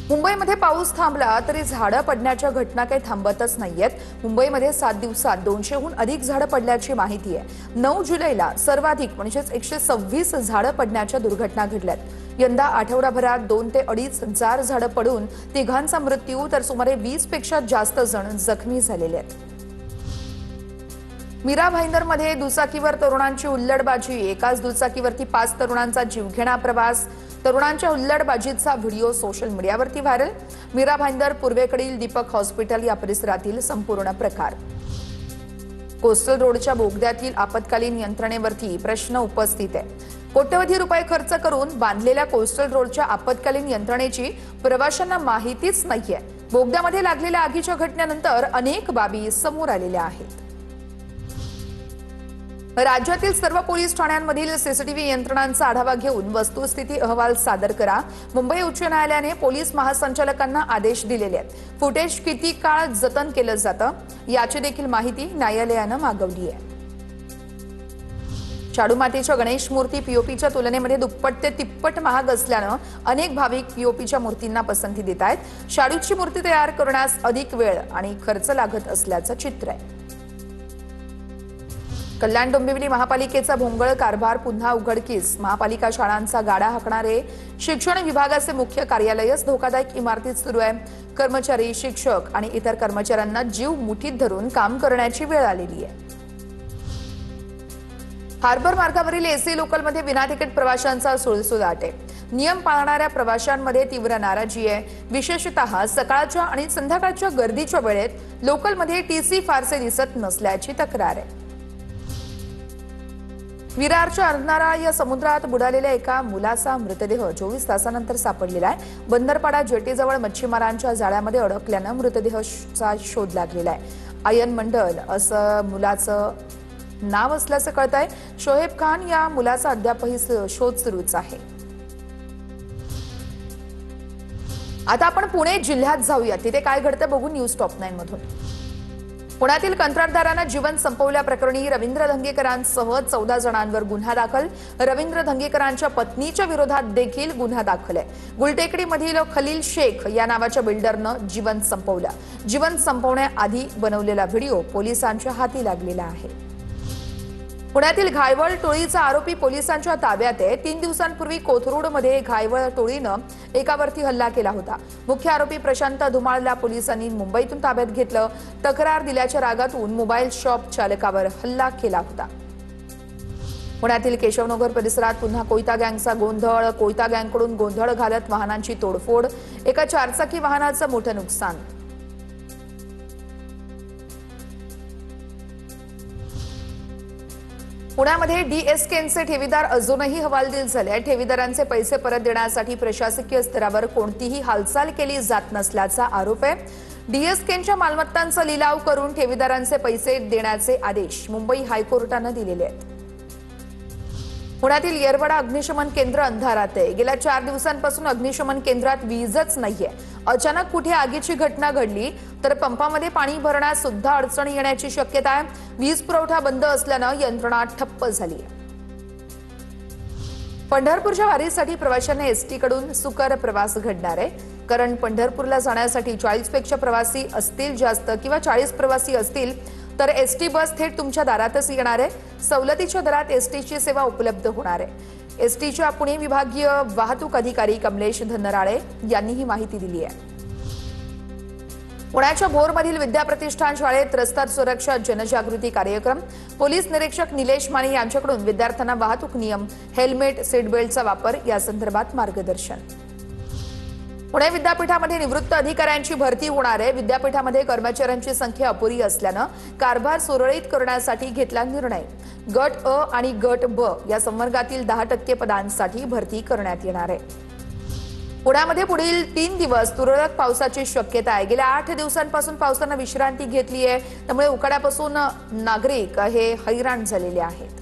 मुंबईमध्ये पाऊस थांबला तरी झाडं पडण्याच्या घटना काही थांबतच नाहीयेत। मुंबईमध्ये 7 दिवसात 200हून अधिक झाडं पडल्याची माहिती आहे। 9 जुलैला सर्वाधिक म्हणजे 126 झाडं पडण्याच्या दुर्घटना घडल्यात। यंदा आठवडाभरात 2 ते 2.5 हजार झाडं पडून तिघांचा मृत्यू तर सुमारे 20 पेक्षा जास्त जण जखमी झालेले आहेत। मीरा भाईंदरमध्ये दुचाकीवर तरुणांची हुल्लडबाजी। एकाच दुचाकीवरती 5 तरुणांचा जीवघेणा प्रवास। तरुणांच्या हुल्लडबाजीचा व्हिडिओ सोशल मीडियावरती व्हायरल। मीरा भाईंदर पूर्वेकडील दीपक हॉस्पिटल या परिसरातील संपूर्ण प्रकार। कोस्टल रोडच्या बोगद्यातील आपत्कालीन यंत्रणेवरती प्रश्न उपस्थित आहे। कोट्यवधी रुपये खर्च करून बांधलेल्या कोस्टल रोडच्या आपत्कालीन यंत्रणेची प्रवाशांना माहितीच नाहीये। बोगद्यामध्ये लागलेल्या आगीच्या घटनेनंतर अनेक बाबी समोर आलेल्या आहेत। राज्यातील सर्व पोलीस ठाण्यांमधील सीसीटीव्ही यंत्रणांचा आढावा घेऊन वस्तुस्थिती अहवाल सादर करा। मुंबई उच्च न्यायालयाने पोलीस महासंचालकांना आदेश दिलेले आहेत। फुटेज किती काळ जतन केलं जातं याची देखील माहिती न्यायालयानं मागवली आहे। शाडू मातीच्या गणेश मूर्ती पीओपीच्या तुलनेमध्ये दुप्पट ते तिप्पट महाग असल्यानं अनेक भाविक पीओपीच्या मूर्तींना पसंती देत आहेत। शाडूची मूर्ती तयार करण्यास अधिक वेळ आणि खर्च लागत असल्याचं चित्र आहे। कल्याण डोंबिवली महापालिकेचा भोंगळ कारभार पुन्हा उघडकीस। महापालिका शाळांचा गाडा हाकणारे शिक्षण विभागाचे मुख्य कार्यालयच धोकादायक इमारतीत सुरू आहे। कर्मचारी, शिक्षक आणि इतर कर्मचाऱ्यांना जीव मुठीत धरून काम करण्याची वेळ आलेली आहे। हार्बर मार्गावरील एसी लोकलमध्ये विनातिकीट प्रवाशांचा सुळसुळाट आहे। नियम पाळणाऱ्या प्रवाशांमध्ये तीव्र नाराजी आहे। विशेषतः सकाळच्या आणि संध्याकाळच्या गर्दीच्या वेळेत लोकलमध्ये टीसी फारसे दिसत नसल्याची तक्रार आहे। विरारच्या अर्नाळा या समुद्रात बुडालेल्या एका मुलाचा मृतदेह 24 तासानंतर सापडलेला आहे। बंदरपाडा जेटीजवळ मच्छीमारांच्या जाळ्यामध्ये अडकल्यानं मृतदेहाचा शोध लागलेला आहे। आयन मंडल असं मुलाचं नाव असल्याचं कळतंय। शोहेब खान या मुलाचा अद्यापही शोध सुरूच आहे। आता आपण पुणे जिल्ह्यात जाऊया, तिथे काय घडतं बघू न्यूज टॉप 9 मधून। पुण्यातील कंत्राटदारांना जीवन संपवल्याप्रकरणी रवींद्र धंगेकरांसह 14 जणांवर गुन्हा दाखल। रवींद्र धंगेकरांच्या पत्नीच्या विरोधात देखील गुन्हा दाखल आहे। गुलटेकडीमधील खलील शेख या नावाच्या बिल्डरनं जीवन संपवलं। जीवन संपवण्याआधी बनवलेला व्हिडिओ पोलिसांच्या हाती लागलेला आहे। पुण्यातील घायवळ टोळीचा आरोपी पोलिसांच्या ताब्यात आहे। 3 दिवसांपूर्वी कोथरूडमध्ये घायवळ टोळीनं एकावरती हल्ला केला होता। मुख्य आरोपी प्रशांत धुमाळला पोलिसांनी मुंबईतून ताब्यात घेतलं। तक्रार दिल्याच्या रागातून मोबाईल शॉप चालकावर हल्ला केला होता। पुण्यातील केशवनगर परिसरात पुन्हा कोयता गँगचा गोंधळ। कोयता गँगकडून गोंधळ घालत वाहनांची तोडफोड। एका 4 चाकी वाहनाचं मोठं नुकसान। पुण्यामध्ये डीएसकेचे ठेवीदार अजूनही हवालदिल झाले। ठेवीदारांचे पैसे परत देण्यासाठी प्रशासकीय स्तरावर कोणतीही हालचाल केली जात नसल्याचा आरोप आहे। डीएसकेच्या मालमत्तांचा लिलाव करून ठेवीदारांचे पैसे देण्याचे आदेश मुंबई हायकोर्टानं दिलेले आहेत। पुण्यातील येरवडा अग्निशमन केंद्र अंधारात आहे। गेल्या 4 दिवसांपासून अग्निशमन केंद्रात वीजच नाहीये। अचानक कुठे आगीची घटना घडली तर पंपामध्ये पाणी भरण्यास सुद्धा अडचण येण्याची शक्यता आहे। वीज पुरवठा बंद असल्यानं यंत्रणा ठप्प झाली आहे। पंढरपूरच्या वारीसाठी प्रवाशांना एसटी कडून सुकर प्रवास घडणार आहे। कारण पंढरपूरला जाण्यासाठी 40 पेक्षा प्रवासी असतील जास्त किंवा 40 प्रवासी असतील तर एसटी बस थेट तुमच्या दारातच येणार आहे। सवलतीच्या दरात एसटीची सेवा उपलब्ध होणार आहे। एसटीच्या पुणे विभागीय वाहतूक अधिकारी कमलेश धनराळे यांनी ही माहिती दिली आहे। पुण्याच्या भोरमधील विद्याप्रतिष्ठान शाळेत रस्ता सुरक्षा जनजागृती कार्यक्रम। पोलीस निरीक्षक निलेश माने यांच्याकडून विद्यार्थ्यांना वाहतूक नियम, हेल्मेट, सीट बेल्टचा वापर या संदर्भात मार्गदर्शन। पुणे विद्यापीठामध्ये निवृत्त अधिकाऱ्यांची भरती होणार आहे। विद्यापीठामध्ये कर्मचाऱ्यांची संख्या अपुरी असल्यानं कारभार सुरळीत करण्यासाठी घेतला निर्णय। गट अ आणि गट ब या संवर्गातील 10% पदांसाठी भरती करण्यात येणार आहे। पुण्यामध्ये पुढील 3 दिवस तुरळक पावसाची शक्यता आहे। गेल्या 8 दिवसांपासून पावसानं विश्रांती घेतली आहे, त्यामुळे उकाड्यापासून नागरिक हे हैराण झालेले आहेत।